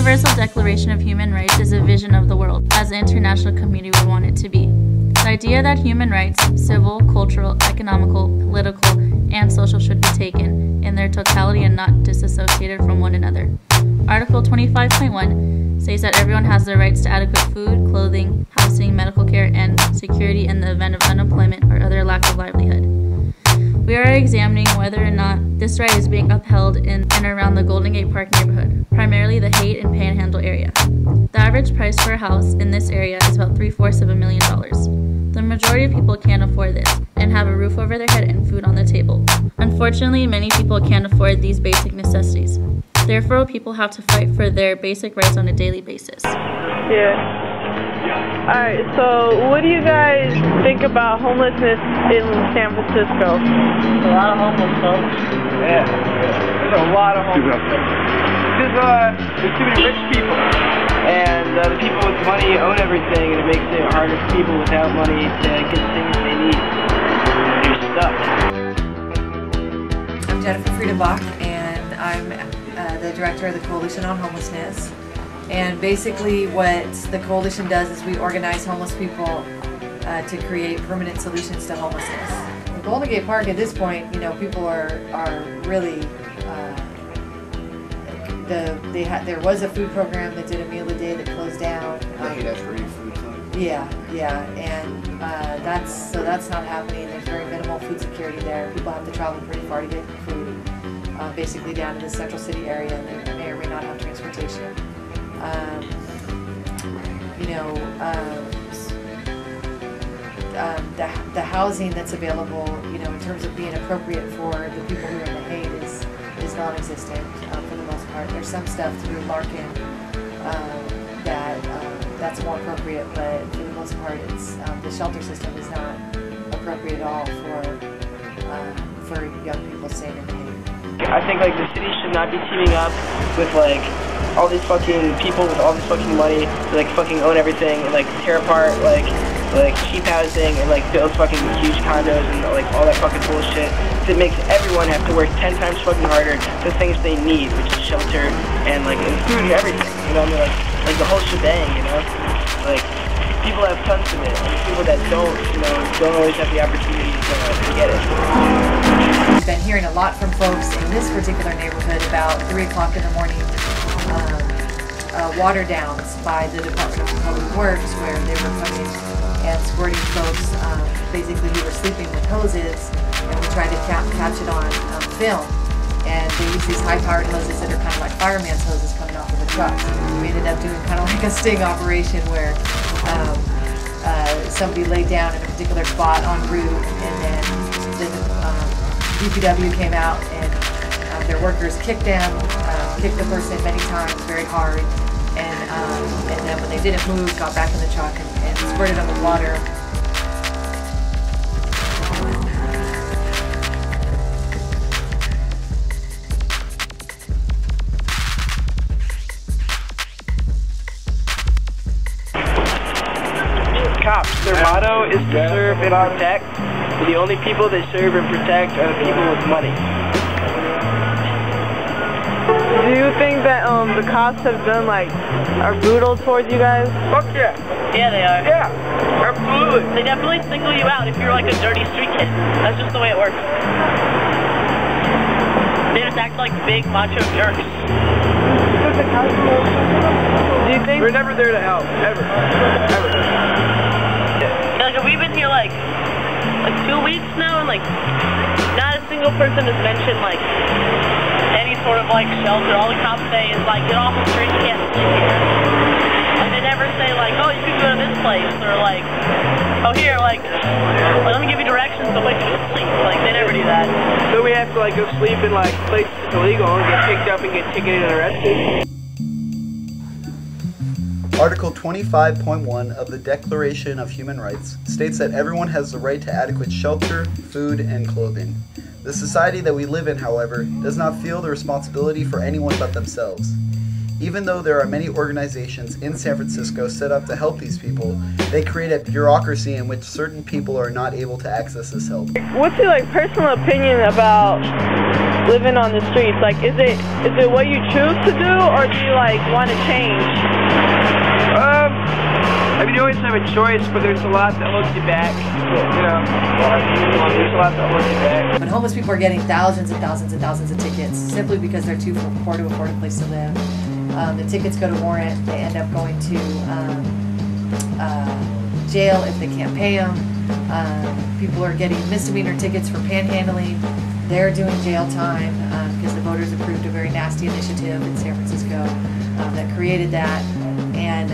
Universal Declaration of Human Rights is a vision of the world, as the international community would want it to be. The idea that human rights, civil, cultural, economical, political, and social should be taken in their totality and not disassociated from one another. Article 25.1 states that everyone has the rights to adequate food, clothing, housing, medical care, and security in the event of unemployment or other lack of livelihood. We are examining whether or not this right is being upheld in and around the Golden Gate Park neighborhood, primarily the Haight and Panhandle area. The average price for a house in this area is about $750,000. The majority of people can't afford this and have a roof over their head and food on the table. Unfortunately, many people can't afford these basic necessities. Therefore, people have to fight for their basic rights on a daily basis. Yeah. Alright, so what do you guys think about homelessness in San Francisco? A lot of homeless folks. Yeah, there's a lot of homeless folks. Because there's too many rich people. And the people with money own everything, and it makes it harder for people without money to get the things they need. They're stuck. I'm Jennifer Friedenbach, and I'm the director of the Coalition on Homelessness. And basically what the coalition does is we organize homeless people to create permanent solutions to homelessness. In Golden Gate Park at this point, you know, people are really, there was a food program that did a meal a day that closed down. That's free food. Yeah, and that's not happening. There's very minimal food security there. People have to travel pretty far to get food, basically down to the central city area, and they may or may not have transportation. The housing that's available, you know, in terms of being appropriate for the people who are in the Haight is non-existent for the most part. There's some stuff through Larkin that's more appropriate, but for the most part, it's the shelter system is not appropriate at all for young people staying in the Haight. I think like the city should not be teaming up with like all these fucking people with all this fucking money to like fucking own everything and like tear apart like cheap housing and like build fucking huge condos and like all that fucking bullshit. It makes everyone have to work 10 times fucking harder for things they need, which is shelter and like and food and everything. You know what I mean? Like the whole shebang. You know, like people have tons of it, and people that don't, you know, don't always have the opportunity to get it. We've been hearing a lot from folks in this particular neighborhood about 3 o'clock in the morning water downs by the Department of Public Works, where they were coming and squirting folks basically who were sleeping with hoses, and we tried to catch it on film. And they use these high-powered hoses that are kind of like fireman's hoses coming off of the trucks. We ended up doing kind of like a sting operation where somebody laid down in a particular spot en route, and then the DPW came out and their workers kicked them, kicked the person many times very hard, and then when they didn't move, got back in the truck and squirted them with water. Cops, their motto is to serve and protect. The only people that serve and protect are the people with money. Do you think that the cops are brutal towards you guys? Fuck yeah. Yeah, they are. Yeah, absolutely. They definitely single you out if you're like a dirty street kid. That's just the way it works. They just act like big macho jerks. Do you think we're never there to help, ever. Like we've been here like 2 weeks now, and like not a single person has mentioned like any sort of like shelter. All the cops say is like, get off the street, you can't sleep here. Like they never say like, oh, you can go to this place, or like, oh here, like let me give you directions to place you to sleep. Like they never do that. So we have to like go sleep in like places illegal and get picked up and get ticketed and arrested. Article 25.1 of the Declaration of Human Rights states that everyone has the right to adequate shelter, food, and clothing. The society that we live in, however, does not feel the responsibility for anyone but themselves. Even though there are many organizations in San Francisco set up to help these people, they create a bureaucracy in which certain people are not able to access this help. What's your personal opinion about living on the streets? Is it what you choose to do, or do you want to change? You always have a choice, but there's a lot that holds you back. There's a lot that holds you back. When homeless people are getting thousands and thousands and thousands of tickets simply because they're too poor to afford a place to live, the tickets go to warrant. They end up going to jail if they can't pay them. People are getting misdemeanor tickets for panhandling. They're doing jail time because the voters approved a very nasty initiative in San Francisco that created that. And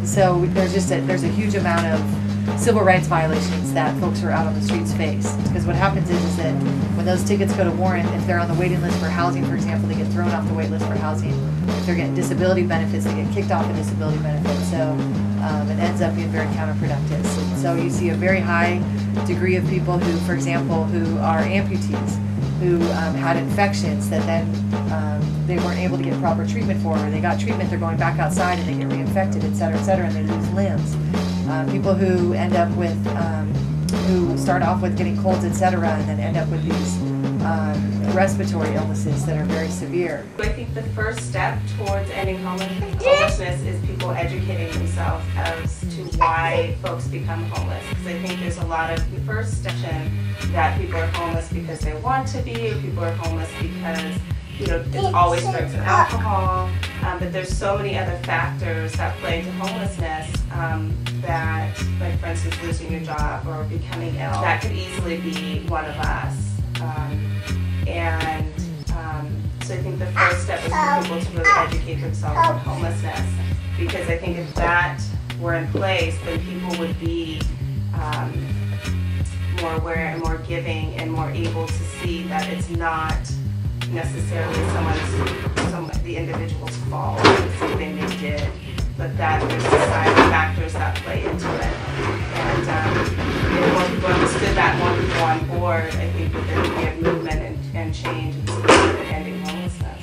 so there's a huge amount of civil rights violations that folks who are out on the streets face. Because what happens is that when those tickets go to warrant, if they're on the waiting list for housing, for example, they get thrown off the wait list for housing. If they're getting disability benefits, they get kicked off of disability benefits. So it ends up being very counterproductive. So you see a very high degree of people who, for example, who are amputees, who had infections that then they weren't able to get proper treatment for, or they got treatment, they're going back outside and they get reinfected, et cetera, and they lose limbs. People who end up with, who start off with getting colds, et cetera, and then end up with these respiratory illnesses that are very severe. I think the first step towards ending homelessness is people educating themselves as to why folks become homeless. Because I think there's a lot of the first step that people are homeless because they want to be, or people are homeless because it's always drugs and alcohol, but there's so many other factors that play into homelessness that, like for instance, losing your job or becoming ill, that could easily be one of us. So I think the first step is for people to really educate themselves on homelessness, because I think if that were in place, then people would be more aware and more giving and more able to see that it's not necessarily the individual's fault for something they did, but that there's societal factors that play into it. And if more people understood that, more people on board, I think that there would be a movement and change in ending homelessness.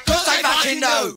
Cause I fucking know.